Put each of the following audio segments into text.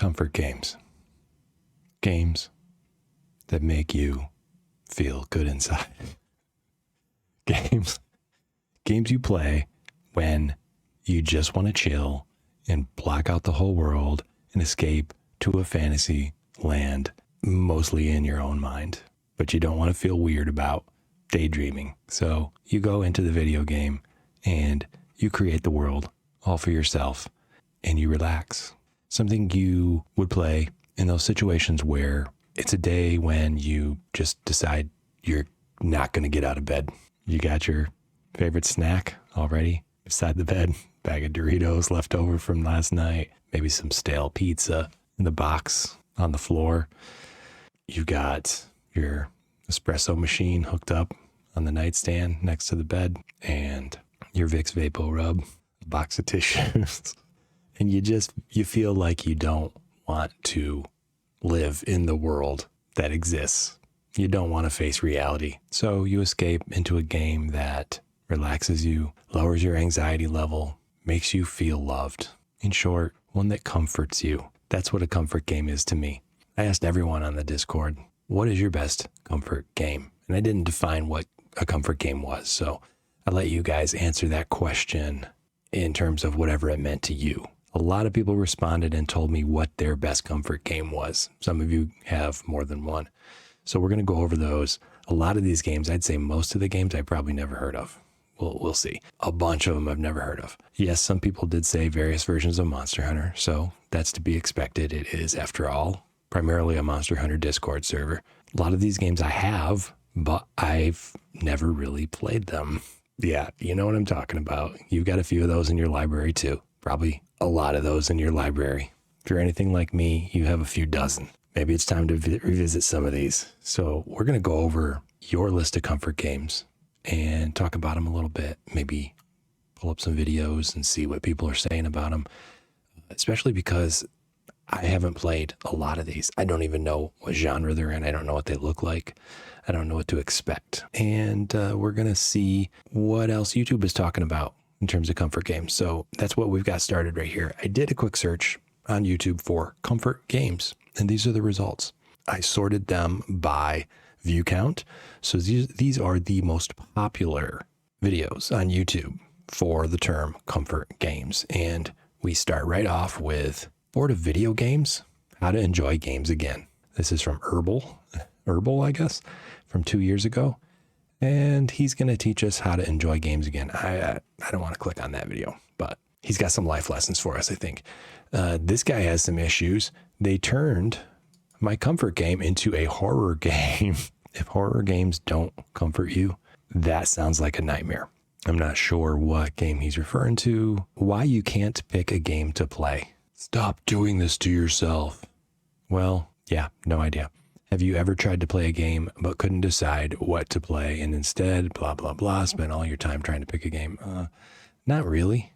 Comfort games. Games that make you feel good inside. Games you play when you just want to chill and block out the whole world and escape to a fantasy land, mostly in your own mind. But you don't want to feel weird about daydreaming. So you go into the video game and you create the world all for yourself and you relax. Something you would play in those situations where it's a day when you just decide you're not going to get out of bed. You got your favorite snack already beside the bed, bag of Doritos left over from last night, maybe some stale pizza in the box on the floor. You've got your espresso machine hooked up on the nightstand next to the bed and your Vicks Vapo Rub, a box of tissues. And you feel like you don't want to live in the world that exists. You don't want to face reality. So you escape into a game that relaxes you, lowers your anxiety level, makes you feel loved. In short, one that comforts you. That's what a comfort game is to me. I asked everyone on the Discord, what is your best comfort game? And I didn't define what a comfort game was. So I let you guys answer that question in terms of whatever it meant to you. A lot of people responded and told me what their best comfort game was. Some of you have more than one. So we're going to go over those. A lot of these games, I'd say most of the games I probably never heard of. We'll see. A bunch of them I've never heard of. Yes, some people did say various versions of Monster Hunter, so that's to be expected. It is, after all, primarily a Monster Hunter Discord server. A lot of these games I have, but I've never really played them. Yeah, you know what I'm talking about. You've got a few of those in your library too. Probably a lot of those in your library. If you're anything like me, you have a few dozen. Maybe it's time to revisit some of these. So we're going to go over your list of comfort games and talk about them a little bit. Maybe pull up some videos and see what people are saying about them, especially because I haven't played a lot of these. I don't even know what genre they're in. I don't know what they look like. I don't know what to expect. And we're going to see what else YouTube is talking about in terms of comfort games. So that's what we've got started right here. I did a quick search on YouTube for comfort games, and these are the results. I sorted them by view count. So these are the most popular videos on YouTube for the term comfort games. And we start right off with bored of video games, how to enjoy games again. This is from Herbal, I guess, from 2 years ago. And he's going to teach us how to enjoy games again. I don't want to click on that video, but he's got some life lessons for us, I think. This guy has some issues. They turned my comfort game into a horror game. If horror games don't comfort you, that sounds like a nightmare. I'm not sure what game he's referring to, why you can't pick a game to play. Stop doing this to yourself. Well, yeah, no idea. Have you ever tried to play a game but couldn't decide what to play and instead blah, blah, blah, spend all your time trying to pick a game? Not really,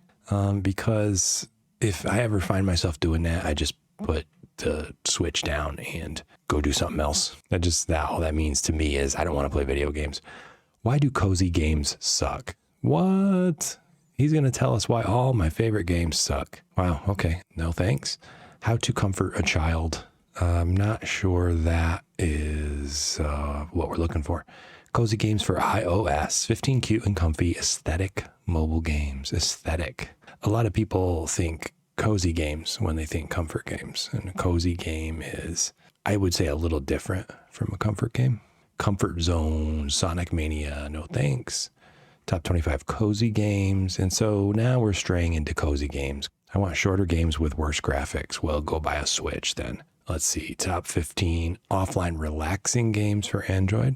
because if I ever find myself doing that, I just put the switch down and go do something else. All that means to me is I don't want to play video games. Why do cozy games suck? What? He's going to tell us why all my favorite games suck. Wow, okay, no thanks. How to comfort a child. I'm not sure that is what we're looking for. Cozy games for iOS. 15 cute and comfy aesthetic mobile games. Aesthetic. A lot of people think cozy games when they think comfort games. And a cozy game is, I would say, a little different from a comfort game. Comfort Zone, Sonic Mania, no thanks. Top 25 cozy games. And so now we're straying into cozy games. I want shorter games with worse graphics. Well, go buy a Switch then. Let's see, top 15 offline relaxing games for Android.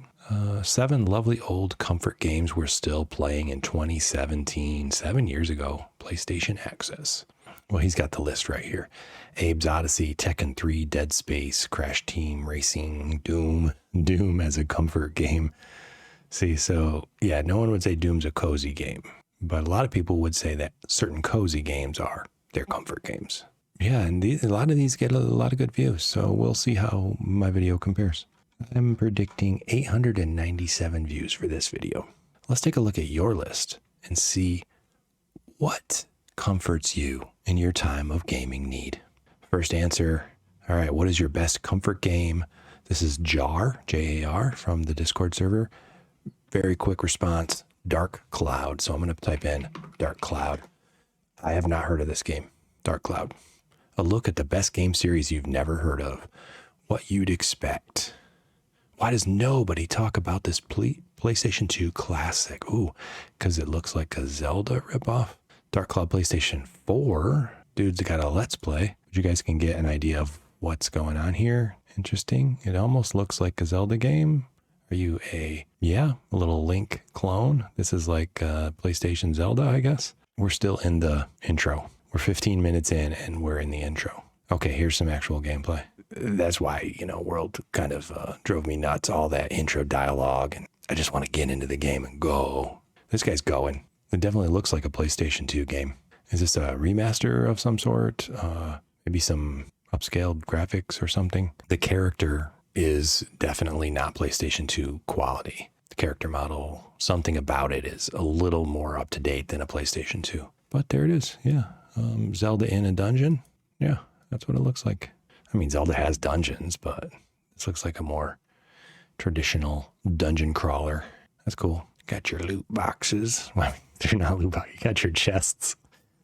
7 lovely old comfort games we're still playing in 2017, 7 years ago. PlayStation Access. Well, he's got the list right here. Abe's Odyssey, Tekken 3, Dead Space, Crash Team Racing, Doom. Doom as a comfort game. See, so yeah, no one would say Doom's a cozy game, but a lot of people would say that certain cozy games are their comfort games. Yeah, and a lot of these get a lot of good views, so we'll see how my video compares. I'm predicting 897 views for this video. Let's take a look at your list and see what comforts you in your time of gaming need. First answer, All right, what is your best comfort game? This is Jar, Jar, from the Discord server. Very quick response, Dark Cloud. So I'm going to type in Dark Cloud. I have not heard of this game, Dark Cloud. A look at the best game series you've never heard of. What you'd expect. Why does nobody talk about this PlayStation 2 classic? Ooh, because it looks like a Zelda ripoff. Dark Cloud PlayStation 4. Dude's got a Let's Play. You guys can get an idea of what's going on here. Interesting. It almost looks like a Zelda game. Are you a little Link clone? This is like PlayStation Zelda, I guess. We're still in the intro. We're 15 minutes in and we're in the intro. Okay, here's some actual gameplay. That's why, World kind of drove me nuts, all that intro dialogue. And I just want to get into the game and go. This guy's going. It definitely looks like a PlayStation 2 game. Is this a remaster of some sort? Maybe some upscaled graphics or something? The character is definitely not PlayStation 2 quality. The character model, something about it is a little more up to date than a PlayStation 2. But there it is, yeah. Zelda in a dungeon? Yeah, that's what it looks like. I mean, Zelda has dungeons, but this looks like a more traditional dungeon crawler. That's cool. Got your loot boxes. Well, they're not loot boxes. You got your chests.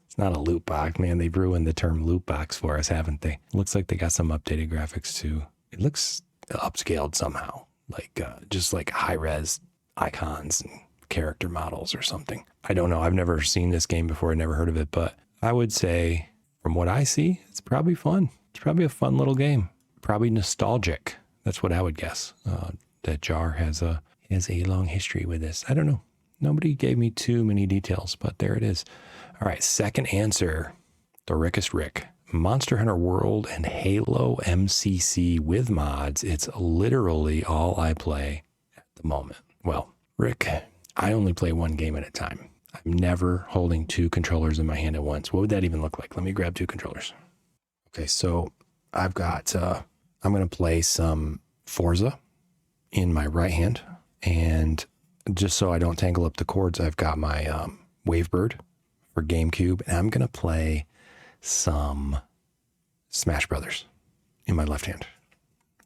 It's not a loot box, man. They've ruined the term loot box for us, haven't they? Looks like they got some updated graphics too. It looks upscaled somehow, like just like high-res icons and character models or something. I don't know. I've never seen this game before. I never heard of it, but I would say from what I see, it's probably fun. It's probably a fun little game. Probably nostalgic. That's what I would guess. That Jar has a long history with this. I don't know. Nobody gave me too many details, but there it is. All right, second answer. The Rickest Rick. Monster Hunter World and Halo MCC with mods. It's literally all I play at the moment. Well, Rick, I only play one game at a time. I'm never holding two controllers in my hand at once. What would that even look like? Let me grab two controllers. Okay, so I've got, I'm going to play some Forza in my right hand. And just so I don't tangle up the cords, I've got my Wavebird for GameCube. And I'm going to play some Smash Brothers in my left hand.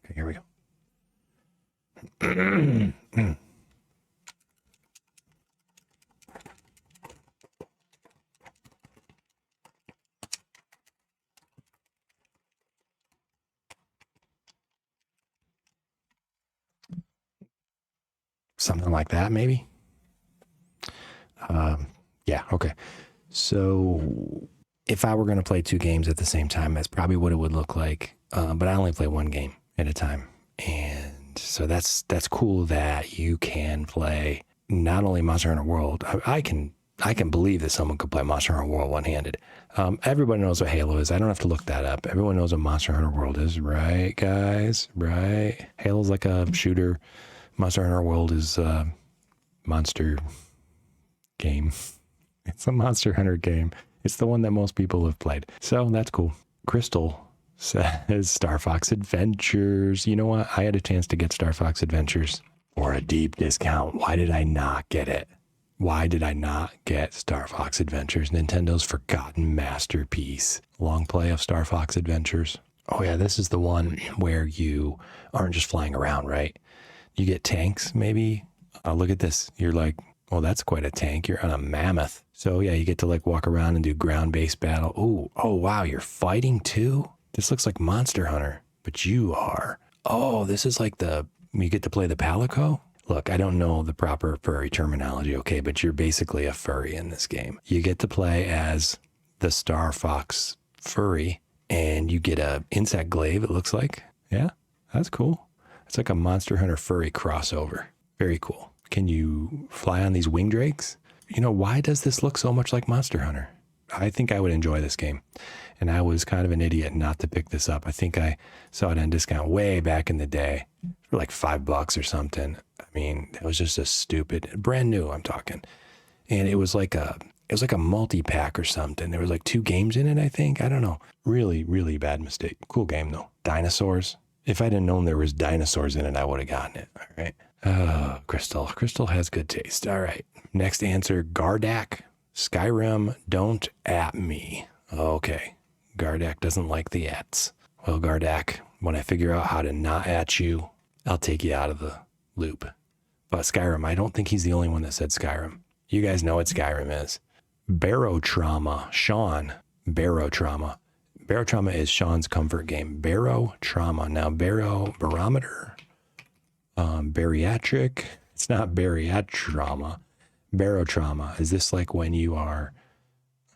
Okay, here we go. Something like that, maybe. Yeah, okay. So if I were going to play two games at the same time, that's probably what it would look like. But I only play one game at a time. And so that's cool that you can play not only Monster Hunter World. I can believe that someone could play Monster Hunter World one-handed. Everybody knows what Halo is. I don't have to look that up. Everyone knows what Monster Hunter World is, right, guys? Right? Halo's like a shooter. Monster Hunter World is a monster game. It's a Monster Hunter game. It's the one that most people have played. So that's cool. Crystal says Star Fox Adventures. You know what? I had a chance to get Star Fox Adventures for a deep discount. Why did I not get it? Why did I not get Star Fox Adventures? Nintendo's forgotten masterpiece. Long play of Star Fox Adventures. Oh yeah, this is the one where you aren't just flying around, right? You get tanks, maybe. Look at this. You're like, well, that's quite a tank. You're on a mammoth. So yeah, you get to like walk around and do ground-based battle. Ooh, oh wow, you're fighting too? This looks like Monster Hunter, but you are. Oh, this is like you get to play the Palico? Look, I don't know the proper furry terminology, okay, but you're basically a furry in this game. You get to play as the Star Fox furry, and you get a insect glaive, it looks like. Yeah, that's cool. It's like a Monster Hunter furry crossover. Very cool. Can you fly on these wing drakes? You know, why does this look so much like Monster Hunter? I think I would enjoy this game. And I was kind of an idiot not to pick this up. I think I saw it on discount way back in the day for like $5 or something. I mean, it was just a stupid, brand new, I'm talking. And it was like a multi-pack or something. There was like 2 games in it, I think. I don't know. Really, really bad mistake. Cool game though. Dinosaurs. If I didn't know there was dinosaurs in it, I would have gotten it. All right. Oh, Crystal. Crystal has good taste. All right. Next answer, Gardak. Skyrim, don't at me. Okay. Gardak doesn't like the ats. Well, Gardak, when I figure out how to not at you, I'll take you out of the loop. But Skyrim, I don't think he's the only one that said Skyrim. You guys know what Skyrim is. Barotrauma, Sean, Barotrauma. Barotrauma is Sean's comfort game. Barotrauma. Now, barometer, bariatric. It's not bariatrauma. Barotrauma. Is this like when you are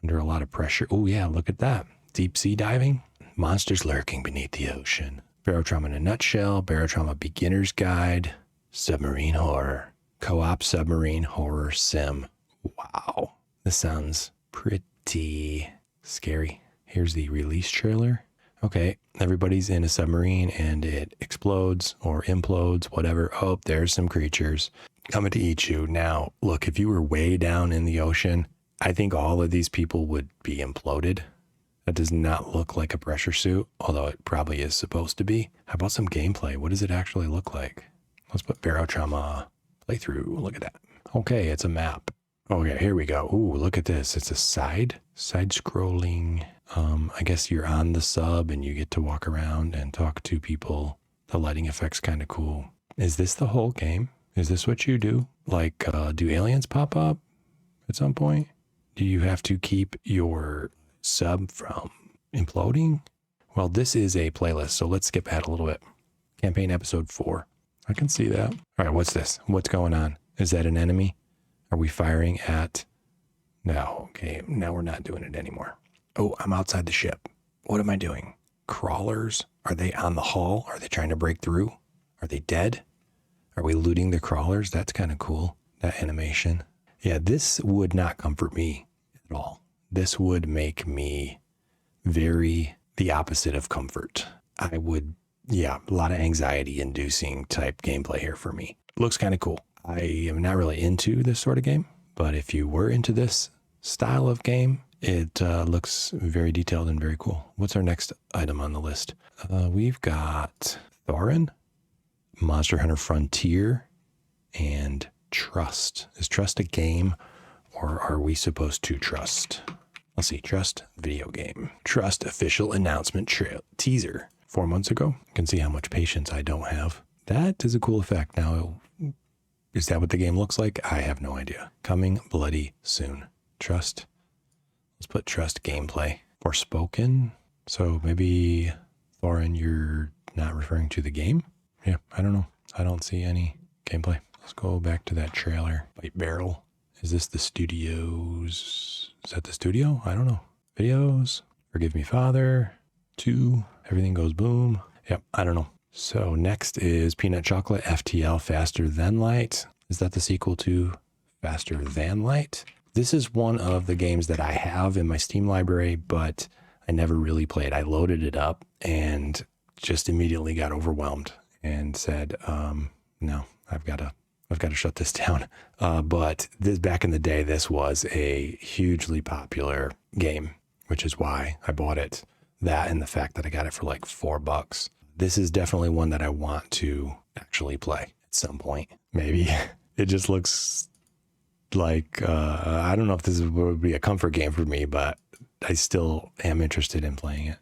under a lot of pressure? Oh, yeah, look at that. Deep sea diving. Monsters lurking beneath the ocean. Barotrauma in a nutshell. Barotrauma beginner's guide. Submarine horror. Co-op submarine horror sim. Wow. This sounds pretty scary. Here's the release trailer. Okay, everybody's in a submarine and it explodes or implodes, whatever. Oh, there's some creatures coming to eat you. Now, look, if you were way down in the ocean, I think all of these people would be imploded. That does not look like a pressure suit, although it probably is supposed to be. How about some gameplay? What does it actually look like? Let's put Barotrauma playthrough. Look at that. Okay, it's a map. Okay, here we go. Ooh, look at this. It's a side-scrolling. I guess you're on the sub and you get to walk around and talk to people. The lighting effect's kind of cool. Is this the whole game? Is this what you do? Like, do aliens pop up at some point? Do you have to keep your sub from imploding? Well, this is a playlist, so let's skip ahead a little bit. Campaign episode 4. I can see that. All right, what's this? What's going on? Is that an enemy? Are we firing at... No, okay, now we're not doing it anymore. Oh, I'm outside the ship. What am I doing? Crawlers? Are they on the hull? Are they trying to break through? Are they dead? Are we looting the crawlers? That's kind of cool, that animation. Yeah, this would not comfort me at all. This would make me very the opposite of comfort. I would, yeah, a lot of anxiety-inducing type gameplay here for me. Looks kind of cool. I am not really into this sort of game, but if you were into this style of game, it looks very detailed and very cool. What's our next item on the list? We've got Thorin, Monster Hunter Frontier, and Trust. Is Trust a game, or are we supposed to trust? Let's see, Trust video game. Trust official announcement teaser. 4 months ago. You can see how much patience I don't have. That is a cool effect. Now, is that what the game looks like? I have no idea. Coming bloody soon. Trust. Let's put Trust gameplay. Forspoken. So maybe, Thorin, you're not referring to the game? Yeah, I don't know. I don't see any gameplay. Let's go back to that trailer. White Barrel. Is this the studios? Is that the studio? I don't know. Videos. Forgive Me Father. 2. Everything Goes Boom. Yep, I don't know. So next is Peanut Chocolate FTL Faster Than Light. Is that the sequel to Faster Than Light? This is one of the games that I have in my Steam library, but I never really played. I loaded it up and just immediately got overwhelmed and said, no, I've got to shut this down. But this, back in the day, this was a hugely popular game, which is why I bought it. That and the fact that I got it for like $4. This is definitely one that I want to actually play at some point. Maybe. It just looks like, I don't know if this would be a comfort game for me, but I still am interested in playing it.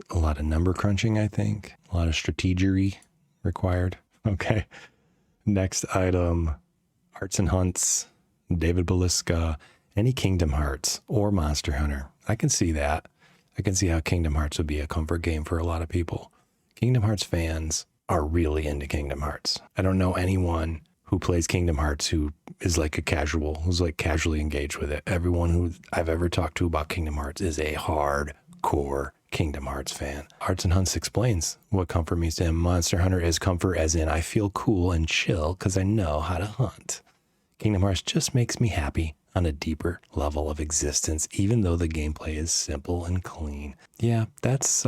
A lot of number crunching, I think. A lot of strategery required. Okay. Next item, Arts and Hunts, David Baliska, any Kingdom Hearts or Monster Hunter. I can see that. I can see how Kingdom Hearts would be a comfort game for a lot of people. Kingdom Hearts fans are really into Kingdom Hearts. I don't know anyone who plays Kingdom Hearts who is like a casual, who's like casually engaged with it. Everyone who I've ever talked to about Kingdom Hearts is a hardcore Kingdom Hearts fan. Arts and Hunts explains what comfort means to him. Monster Hunter is comfort as in I feel cool and chill because I know how to hunt. Kingdom Hearts just makes me happy on a deeper level of existence, even though the gameplay is simple and clean. Yeah, that's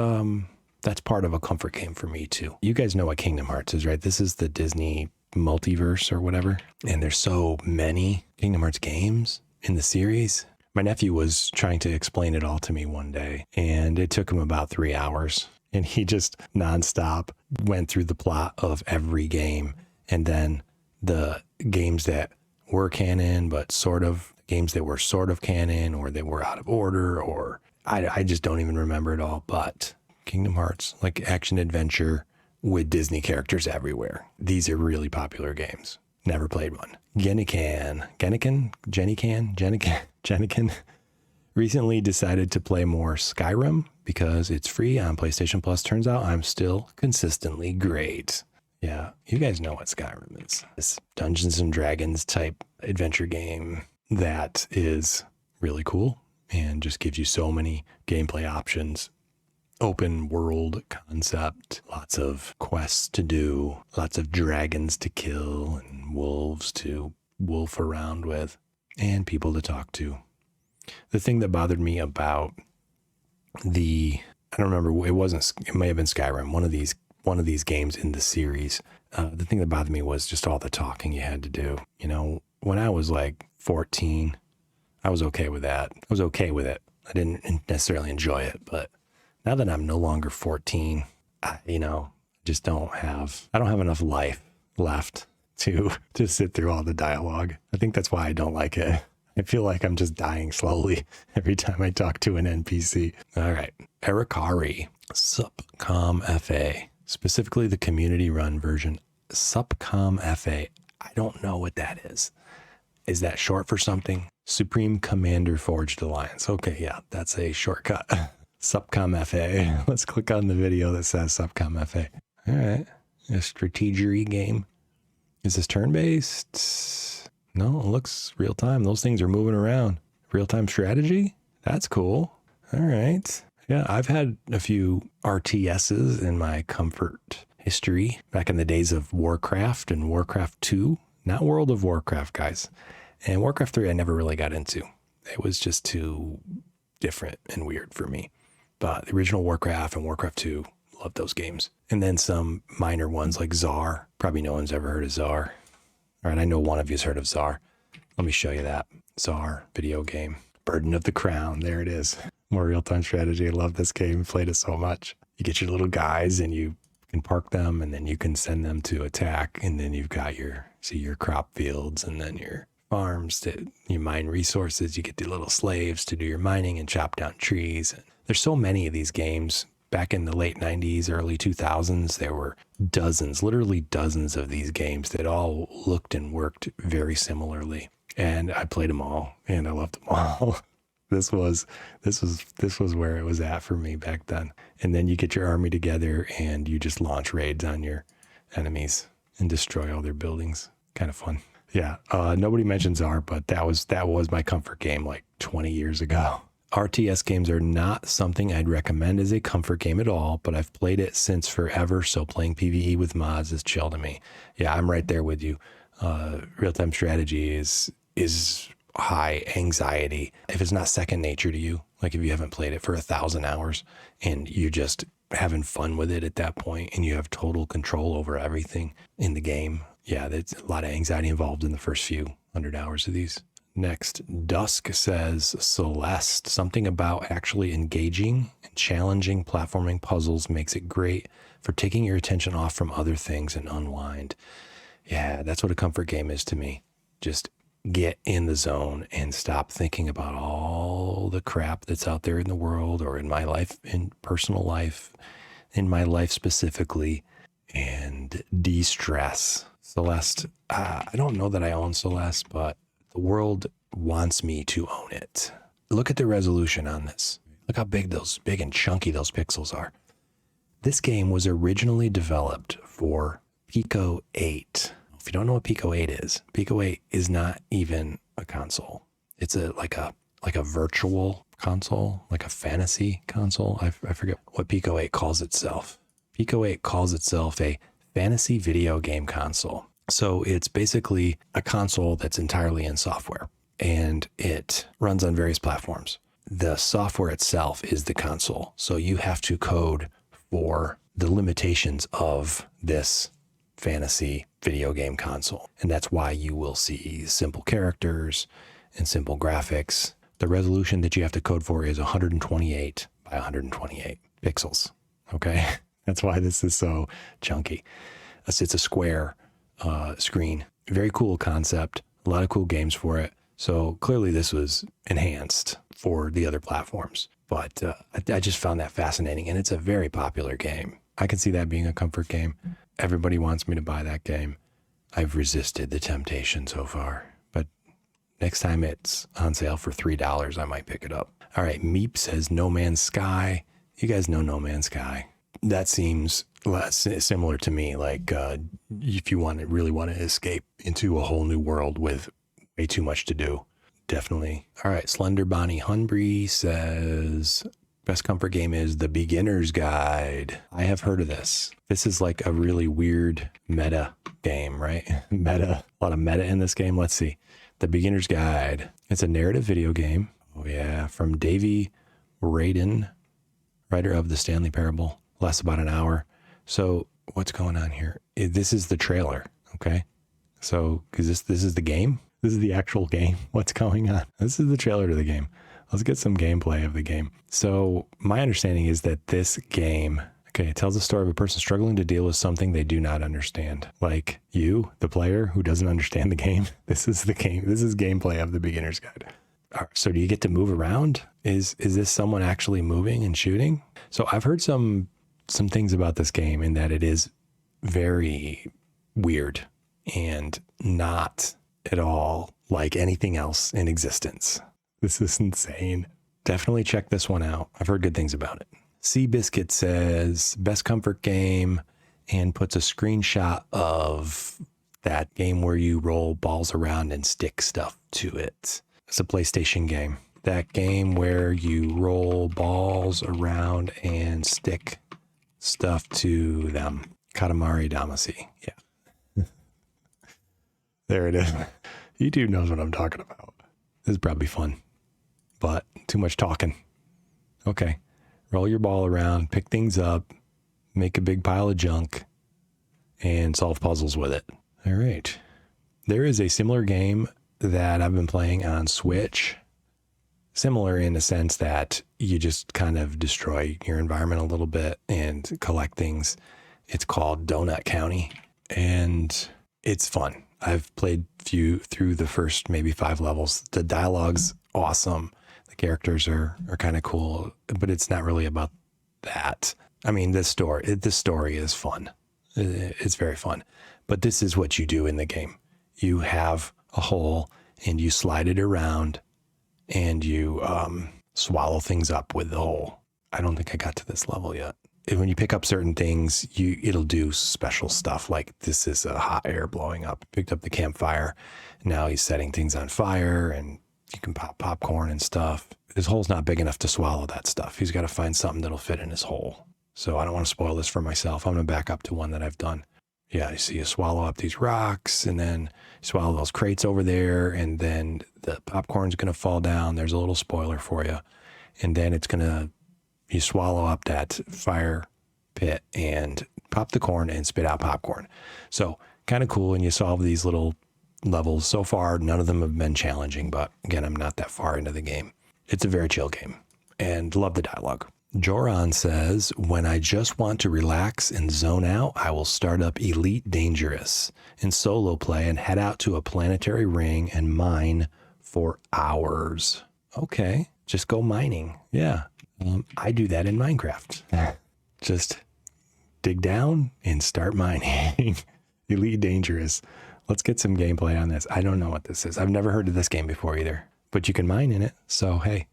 part of a comfort game for me too. You guys know what Kingdom Hearts is, right? This is the Disney multiverse or whatever. And there's so many Kingdom Hearts games in the series. My nephew was trying to explain it all to me one day, and it took him about 3 hours. And he just nonstop went through the plot of every game. And then the games that were canon, but sort of games that were sort of canon, or they were out of order, or I just don't even remember it all. But Kingdom Hearts, like action adventure with Disney characters everywhere. These are really popular games. Never played one. Jennican recently decided to play more Skyrim because it's free on PlayStation Plus. Turns out I'm still consistently great. Yeah, you guys know what Skyrim is. This Dungeons and Dragons type adventure game that is really cool and just gives you so many gameplay options. Open world concept, lots of quests to do, lots of dragons to kill and wolves to wolf around with, and people to talk to. The thing that bothered me about I don't remember, it may have been Skyrim, one of these games in the series. The thing that bothered me was just all the talking you had to do. You know, when I was like 14, I was okay with that. I was okay with it. I didn't necessarily enjoy it, but now that I'm no longer 14, I don't have enough life left to sit through all the dialogue. I think that's why I don't like it. I feel like I'm just dying slowly every time I talk to an NPC. All right. Ericari, Sup Com FA, specifically the community-run version. Sup Com FA. I don't know what that is. Is that short for something? Supreme Commander Forged Alliance. Okay, yeah, that's a shortcut. Sup Com FA. Let's click on the video that says Sup Com FA. All right. A strategery game. Is this turn-based? No, it looks real-time. Those things are moving around. Real-time strategy? That's cool. All right. Yeah, I've had a few RTSs in my comfort history back in the days of Warcraft and Warcraft 2. Not World of Warcraft, guys. And Warcraft 3 I never really got into. It was just too different and weird for me. But the original Warcraft and Warcraft 2, loved those games. And then some minor ones like Tsar. Probably no one's ever heard of Tsar. All right, I know one of you's heard of Tsar. Let me show you that. Tsar video game. Burden of the Crown. There it is. More real-time strategy. I love this game. Played it so much. You get your little guys and you can park them and then you can send them to attack. And then you've got your crop fields and then your farms that you mine resources. You get the little slaves to do your mining and chop down trees. There's so many of these games. Back in the late 90s, early 2000s, there were dozens, literally dozens of these games that all looked and worked very similarly. And I played them all and I loved them all. This was where it was at for me back then. And then you get your army together and you just launch raids on your enemies and destroy all their buildings. Kind of fun. Yeah. Nobody mentions Tsar, but that was my comfort game like 20 years ago. RTS games are not something I'd recommend as a comfort game at all, but I've played it since forever, so playing PvE with mods is chill to me. Yeah, I'm right there with you. Real-time strategy is high anxiety. If it's not second nature to you, like if you haven't played it for 1,000 hours and you're just having fun with it at that point and you have total control over everything in the game, yeah, there's a lot of anxiety involved in the first few 100 hours of these. Next, Dusk says Celeste, something about actually engaging and challenging platforming puzzles makes it great for taking your attention off from other things and unwind. Yeah, that's what a comfort game is to me. Just get in the zone and stop thinking about all the crap that's out there in the world or in my life, in personal life, in my life specifically, and de-stress. Celeste, I don't know that I own Celeste, but the world wants me to own it. Look at the resolution on this. Look how big and chunky those pixels are. This game was originally developed for Pico 8. If you don't know what Pico 8 is not even a console. It's like a virtual console, like a fantasy console. I forget what Pico 8 calls itself. Pico 8 calls itself a fantasy video game console. So it's basically a console that's entirely in software and it runs on various platforms. The software itself is the console. So you have to code for the limitations of this fantasy video game console. And that's why you will see simple characters and simple graphics. The resolution that you have to code for is 128 by 128 pixels. Okay. That's why this is so chunky. It's a square screen. Very cool concept. A lot of cool games for it. So clearly this was enhanced for the other platforms. But I just found that fascinating, and it's a very popular game. I can see that being a comfort game. Everybody wants me to buy that game. I've resisted the temptation so far, but next time it's on sale for $3, I might pick it up. All right, Meep says No Man's Sky. You guys know No Man's Sky. That seems less similar to me. Like if you really want to escape into a whole new world with way too much to do, definitely. All right, Slender Bonnie Hunbury says best comfort game is The Beginner's Guide. I have heard of this. This is like a really weird meta game, right? A lot of meta in this game. Let's see. The Beginner's Guide. It's a narrative video game. Oh yeah, from Davey Radin, writer of the Stanley Parable. Lasts about an hour. So what's going on here? This is the trailer, okay? So, because this is the game? This is the actual game. What's going on? This is the trailer to the game. Let's get some gameplay of the game. So my understanding is that this game, okay, it tells the story of a person struggling to deal with something they do not understand. Like you, the player who doesn't understand the game. This is the game. This is gameplay of The Beginner's Guide. So do you get to move around? Is this someone actually moving and shooting? So I've heard some things about this game in that it is very weird and not at all like anything else in existence. This is insane. Definitely check this one out. I've heard good things about it. Seabiscuit says best comfort game and puts a screenshot of that game where you roll balls around and stick stuff to it. It's a PlayStation game. That game where you roll balls around and stick stuff to them. Katamari Damacy. Yeah. There it is. YouTube knows what I'm talking about. This is probably fun, but too much talking. Okay. Roll your ball around, pick things up, make a big pile of junk, and solve puzzles with it. All right. There is a similar game that I've been playing on Switch. Similar in the sense that you just kind of destroy your environment a little bit and collect things. It's called Donut County, and it's fun. I've played through the first maybe 5 levels. The dialogue's awesome. The characters are kind of cool, but it's not really about that. I mean, this story is fun. It's very fun. But this is what you do in the game. You have a hole and you slide it around and you swallow things up with the hole. I don't think I got to this level yet. When you pick up certain things, it'll do special stuff. Like this is a hot air blowing up. Picked up the campfire. Now he's setting things on fire and you can pop popcorn and stuff. His hole's not big enough to swallow that stuff. He's got to find something that'll fit in his hole. So I don't want to spoil this for myself. I'm going to back up to one that I've done. Yeah, you see you swallow up these rocks and then you swallow those crates over there and then the popcorn's going to fall down. There's a little spoiler for you. And then you swallow up that fire pit and pop the corn and spit out popcorn. So kind of cool. And you solve these little levels. So far, none of them have been challenging, but again, I'm not that far into the game. It's a very chill game and love the dialogue. Joran says, when I just want to relax and zone out, I will start up Elite Dangerous in solo play and head out to a planetary ring and mine for hours. Okay, just go mining. Yeah, I do that in Minecraft. Just dig down and start mining. Elite Dangerous. Let's get some gameplay on this. I don't know what this is. I've never heard of this game before either, but you can mine in it. So, hey,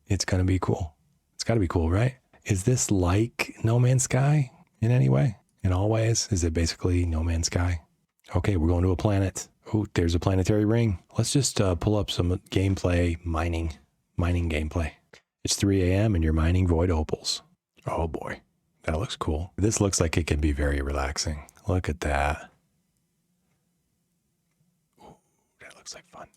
it's going to be cool. It's got to be cool, right? Is this like No Man's Sky in any way? In all ways? Is it basically No Man's Sky? Okay, we're going to a planet. Oh, there's a planetary ring. Let's just pull up some gameplay, mining gameplay. It's 3 a.m. and you're mining void opals. Oh boy, that looks cool. This looks like it can be very relaxing. Look at that. Ooh, that looks like fun.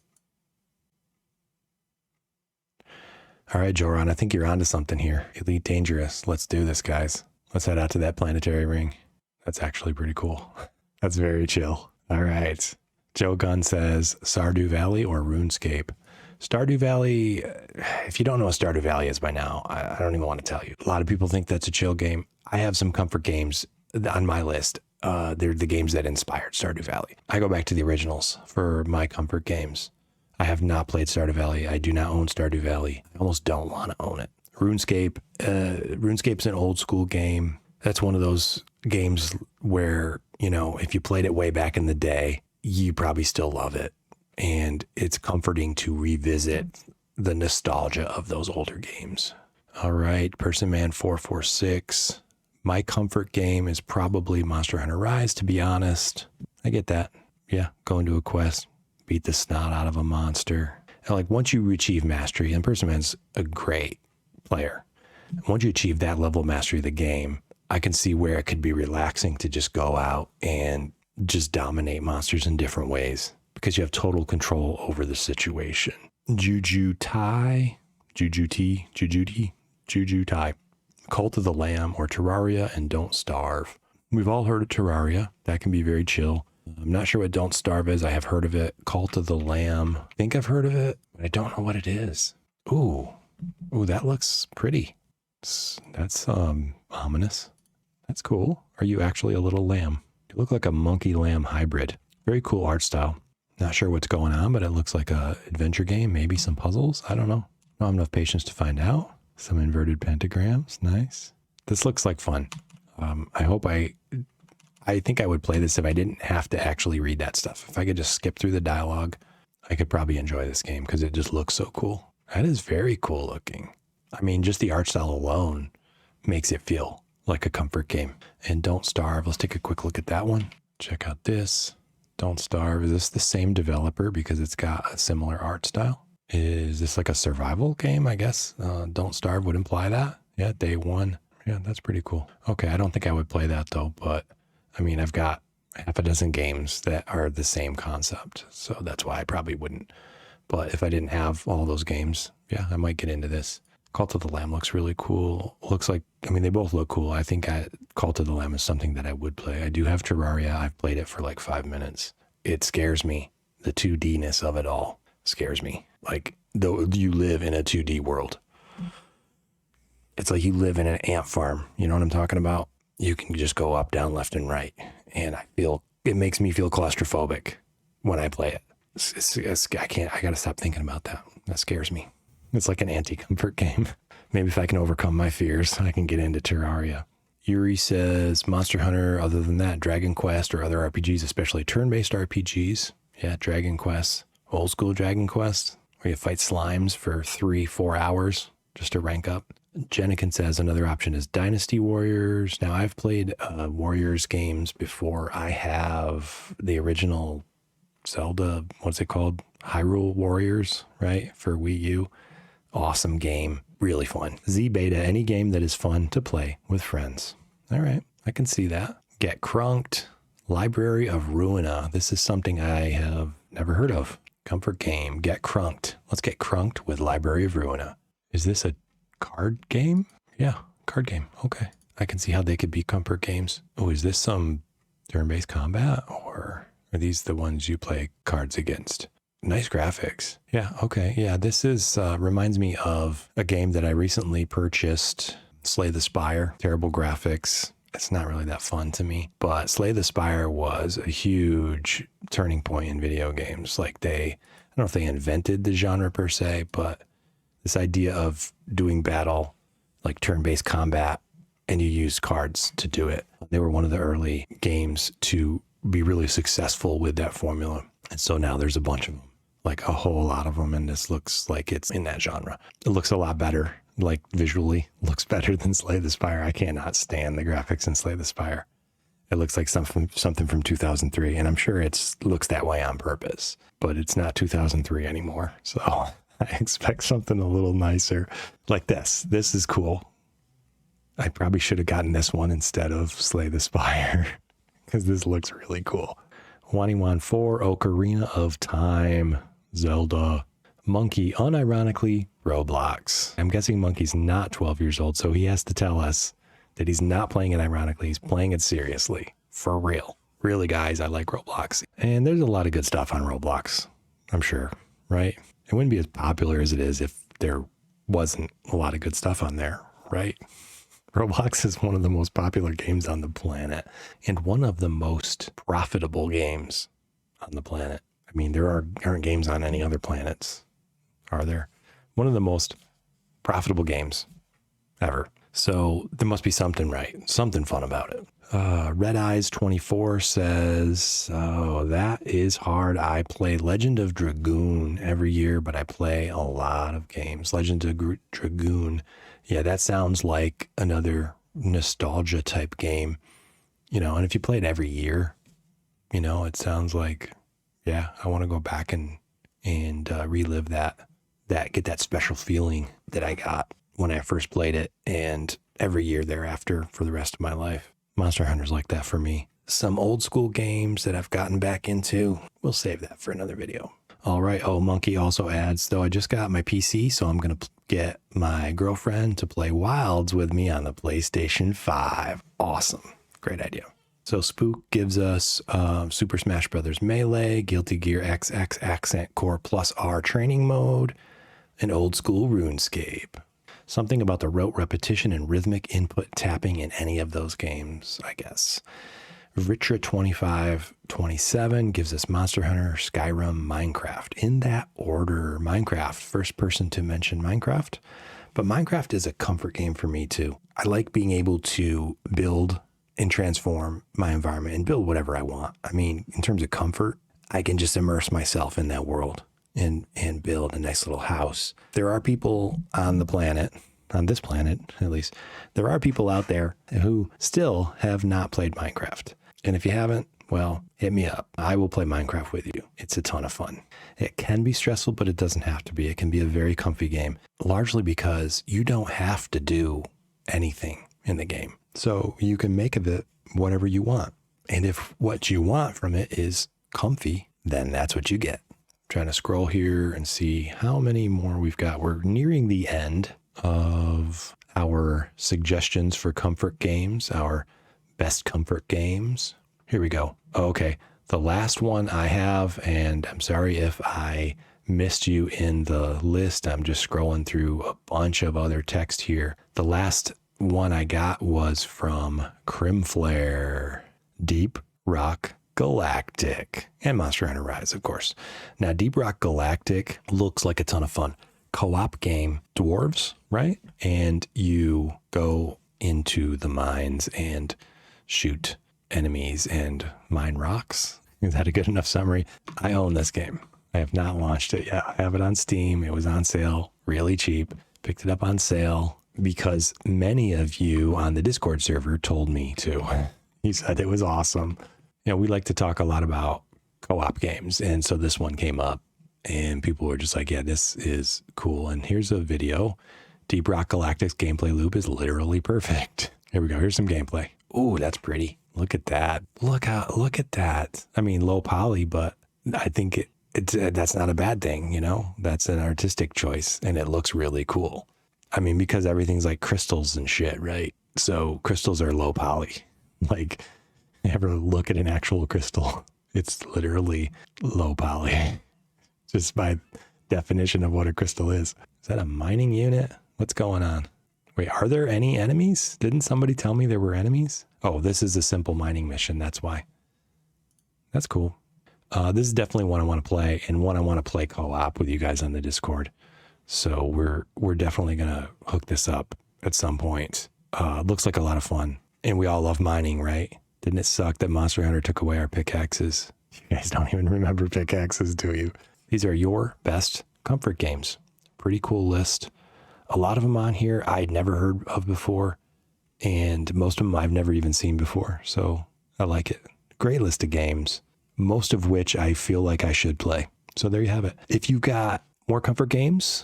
All right, Joran, I think you're onto something here. Elite Dangerous. Let's do this, guys. Let's head out to that planetary ring. That's actually pretty cool. That's very chill. All right. Joe Gunn says Stardew Valley or RuneScape. Stardew Valley, if you don't know what Stardew Valley is by now, I don't even want to tell you. A lot of people think that's a chill game. I have some comfort games on my list. They're the games that inspired Stardew Valley. I go back to the originals for my comfort games. I have not played Stardew Valley. I do not own Stardew Valley. I almost don't want to own it. RuneScape. RuneScape's an old school game. That's one of those games where, you know, if you played it way back in the day, you probably still love it. And it's comforting to revisit the nostalgia of those older games. All right, Person Man 446. My comfort game is probably Monster Hunter Rise, to be honest. I get that. Yeah, go into a quest, beat the snot out of a monster. And like once you achieve mastery, and Person Man's a great player. Once you achieve that level of mastery of the game, I can see where it could be relaxing to just go out and just dominate monsters in different ways because you have total control over the situation. Juju Tai, Cult of the Lamb, or Terraria and Don't Starve. We've all heard of Terraria. That can be very chill. I'm not sure what Don't Starve is. I have heard of it. Cult of the Lamb. I think I've heard of it, but I don't know what it is. Ooh, that looks pretty. That's ominous. That's cool. Are you actually a little lamb? You look like a monkey lamb hybrid. Very cool art style. Not sure what's going on, but it looks like a adventure game. Maybe some puzzles. I don't know. I don't have enough patience to find out. Some inverted pentagrams. Nice. This looks like fun. I think I would play this if I didn't have to actually read that stuff. If I could just skip through the dialogue, I could probably enjoy this game because it just looks so cool. That is very cool looking. I mean, just the art style alone makes it feel like a comfort game. And Don't Starve. Let's take a quick look at that one. Check out this. Don't Starve. Is this the same developer because it's got a similar art style? Is this like a survival game, I guess? Don't Starve would imply that. Yeah, day one. Yeah, that's pretty cool. Okay, I don't think I would play that though, but I mean, I've got half a dozen games that are the same concept, so that's why I probably wouldn't. But if I didn't have all those games, yeah, I might get into this. Cult of the Lamb looks really cool. Looks like, I mean, they both look cool. I think Cult of the Lamb is something that I would play. I do have Terraria. I've played it for like 5 minutes. It scares me. The 2D-ness of it all scares me. Like, though you live in a 2D world. It's like you live in an ant farm. You know what I'm talking about? You can just go up, down, left, and right. And it makes me feel claustrophobic when I play it. I got to stop thinking about that. That scares me. It's like an anti-comfort game. Maybe if I can overcome my fears, I can get into Terraria. Yuri says, Monster Hunter, other than that, Dragon Quest or other RPGs, especially turn-based RPGs. Yeah, Dragon Quest, old school Dragon Quest, where you fight slimes for 3-4 hours just to rank up. Jenikin says another option is Dynasty Warriors. Now, I've played Warriors games before. I have the original Zelda, what's it called? Hyrule Warriors, right? For Wii U. Awesome game. Really fun. Z Beta, any game that is fun to play with friends. All right, I can see that. Get Crunked. Library of Ruina. This is something I have never heard of. Comfort game. Get Crunked. Let's get crunked with Library of Ruina. Is this a card game? Yeah, card game. Okay. I can see how they could be comfort games. Oh, is this some turn-based combat, or are these the ones you play cards against? Nice graphics. Yeah, okay. Yeah, this is reminds me of a game that I recently purchased, Slay the Spire. Terrible graphics. It's not really that fun to me, but Slay the Spire was a huge turning point in video games. Like I don't know if they invented the genre per se, but this idea of doing battle, like turn-based combat, and you use cards to do it. They were one of the early games to be really successful with that formula. And so now there's a bunch of them, like a whole lot of them. And this looks like it's in that genre. It looks a lot better, like visually looks better than Slay the Spire. I cannot stand the graphics in Slay the Spire. It looks like something from 2003. And I'm sure it looks that way on purpose, but it's not 2003 anymore. So I expect something a little nicer like this. This is cool. I probably should have gotten this one instead of Slay the Spire because this looks really cool. 4, Ocarina of Time, Zelda, Monkey, unironically, Roblox. I'm guessing Monkey's not 12 years old, so he has to tell us that he's not playing it ironically. He's playing it seriously, for real. Really, guys, I like Roblox. And there's a lot of good stuff on Roblox, I'm sure, right? It wouldn't be as popular as it is if there wasn't a lot of good stuff on there, right? Roblox is one of the most popular games on the planet and one of the most profitable games on the planet. I mean, there aren't games on any other planets, are there? One of the most profitable games ever. So there must be something right, something fun about it. Red Eyes 24 says, oh, that is hard. I play Legend of Dragoon every year, but I play a lot of games. Legend of Dragoon. Yeah, that sounds like another nostalgia type game, you know, and if you play it every year, you know, it sounds like, yeah, I want to go back and relive that, get that special feeling that I got when I first played it, and every year thereafter for the rest of my life. Monster Hunter's like that for me. Some old school games that I've gotten back into, we'll save that for another video. All right. Oh, Monkey also adds, though I just got my PC, so I'm going to get my girlfriend to play Wilds with me on the PlayStation 5. Awesome. Great idea. So Spook gives us Super Smash Bros. Melee, Guilty Gear XX Accent Core Plus R training mode, and old school RuneScape. Something about the rote repetition and rhythmic input tapping in any of those games, I guess. Ritra 2527 gives us Monster Hunter, Skyrim, Minecraft. In that order, Minecraft, first person to mention Minecraft. But Minecraft is a comfort game for me too. I like being able to build and transform my environment and build whatever I want. I mean, in terms of comfort, I can just immerse myself in that world and build a nice little house. There are people on the planet, on this planet at least, there are people out there who still have not played Minecraft. And if you haven't, well, hit me up. I will play Minecraft with you. It's a ton of fun. It can be stressful, but it doesn't have to be. It can be a very comfy game, largely because you don't have to do anything in the game. So you can make of it whatever you want. And if what you want from it is comfy, then that's what you get. Trying to scroll here and see how many more we've got. We're nearing the end of our suggestions for comfort games, our best comfort games. Here we go. Okay. The last one I have, and I'm sorry if I missed you in the list. I'm just scrolling through a bunch of other text here. The last one I got was from Crimflare, Deep Rock Galactic, and Monster Hunter Rise, of course. Now, Deep Rock Galactic looks like a ton of fun. Co-op game, dwarves, right? And you go into the mines and shoot enemies and mine rocks. Is that a good enough summary? I own this game. I have not launched it yet. I have it on Steam. It was on sale, really cheap. Picked it up on sale because many of you on the Discord server told me to. He said it was awesome. You know, we like to talk a lot about co-op games, and so this one came up and people were just like, yeah, this is cool. And here's a video. Deep Rock Galactic's gameplay loop is literally perfect. Here we go. Here's some gameplay. Ooh, that's pretty. Look at that. Look at that. I mean, low poly, but I think that's not a bad thing, you know? That's an artistic choice, and it looks really cool. I mean, because everything's like crystals and shit, right? So crystals are low poly. Like, you ever look at an actual crystal? It's literally low poly. Just by definition of what a crystal is. Is that a mining unit? What's going on? Wait, are there any enemies? Didn't somebody tell me there were enemies? Oh, this is a simple mining mission. That's why. That's cool. This is definitely one I want to play, and one I want to play co-op with you guys on the Discord. So we're definitely going to hook this up at some point. Looks like a lot of fun. And we all love mining, right? Didn't it suck that Monster Hunter took away our pickaxes? You guys don't even remember pickaxes, do you? These are your best comfort games. Pretty cool list. A lot of them on here I'd never heard of before, and most of them I've never even seen before. So I like it. Great list of games, most of which I feel like I should play. So there you have it. If you got more comfort games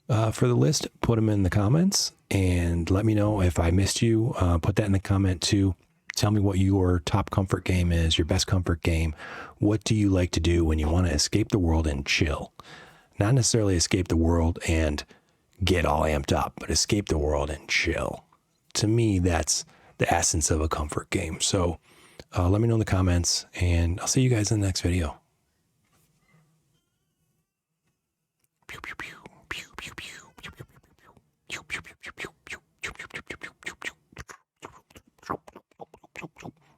for the list, put them in the comments and let me know if I missed you. Put that in the comment too. Tell me what your top comfort game is, your best comfort game. What do you like to do when you want to escape the world and chill? Not necessarily escape the world and get all amped up, but escape the world and chill. To me, that's the essence of a comfort game. So let me know in the comments, and I'll see you guys in the next video.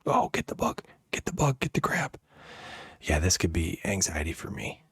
Oh, get the bug, get the crab. Yeah, this could be anxiety for me.